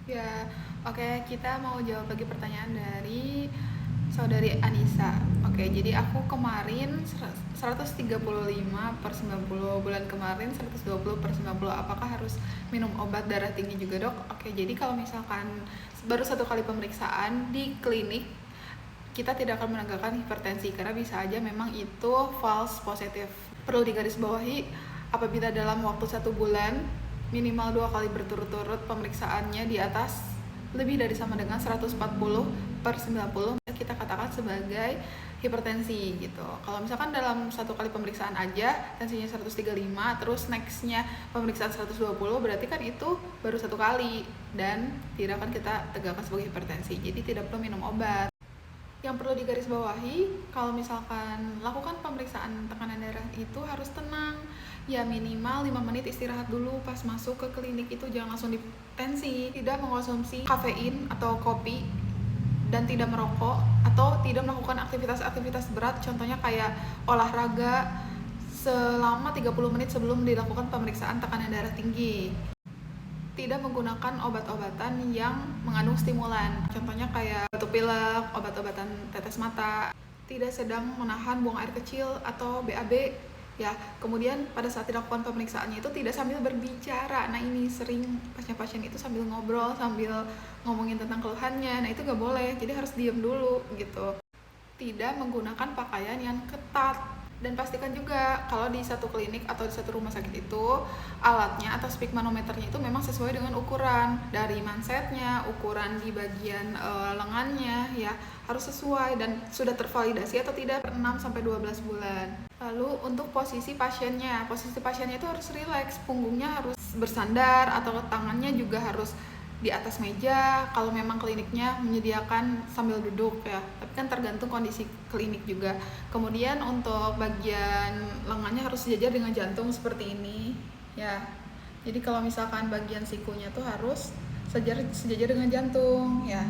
Ya, oke, kita mau jawab lagi pertanyaan dari saudari Anissa. Oke, jadi aku kemarin 135 per 90, bulan kemarin 120 per 90. Apakah harus minum obat darah tinggi juga, Dok? Oke, jadi kalau misalkan baru satu kali pemeriksaan di klinik, kita tidak akan menegakkan hipertensi karena bisa aja memang itu false positif. Perlu digarisbawahi, apabila dalam waktu 1 bulan minimal 2 kali berturut-turut pemeriksaannya di atas lebih dari sama dengan 140 per 90, kita katakan sebagai hipertensi gitu. Kalau misalkan dalam satu kali pemeriksaan aja tensinya 135, terus nextnya pemeriksaan 120, berarti kan itu baru satu kali dan tidak akan kita tegakkan sebagai hipertensi, jadi tidak perlu minum obat. Yang perlu digarisbawahi, kalau misalkan lakukan pemeriksaan tekanan darah itu harus tenang. Ya minimal 5 menit istirahat dulu pas masuk ke klinik, itu jangan langsung ditensi. Tidak mengkonsumsi kafein atau kopi dan tidak merokok atau tidak melakukan aktivitas-aktivitas berat, contohnya kayak olahraga selama 30 menit sebelum dilakukan pemeriksaan tekanan darah tinggi. Tidak menggunakan obat-obatan yang mengandung stimulan, contohnya kayak batuk pilek, obat-obatan tetes mata. Tidak sedang menahan buang air kecil atau BAB ya. Kemudian pada saat dilakukan pemeriksaannya itu tidak sambil berbicara. Nah ini sering pasien-pasien itu sambil ngobrol, sambil ngomongin tentang keluhannya. Nah itu nggak boleh, jadi harus diem dulu gitu. Tidak menggunakan pakaian yang ketat. Dan pastikan juga kalau di satu klinik atau di satu rumah sakit itu alatnya atau speakmanometernya itu memang sesuai dengan ukuran dari mansetnya, ukuran di bagian lengannya ya, harus sesuai dan sudah tervalidasi atau tidak per 6 sampai 12 bulan. Lalu untuk posisi pasiennya itu harus rileks, punggungnya harus bersandar atau tangannya juga harus di atas meja kalau memang kliniknya menyediakan sambil duduk ya, tapi kan tergantung kondisi klinik juga. Kemudian untuk bagian lengannya harus sejajar dengan jantung seperti ini ya, jadi kalau misalkan bagian sikunya tuh harus sejajar dengan jantung ya.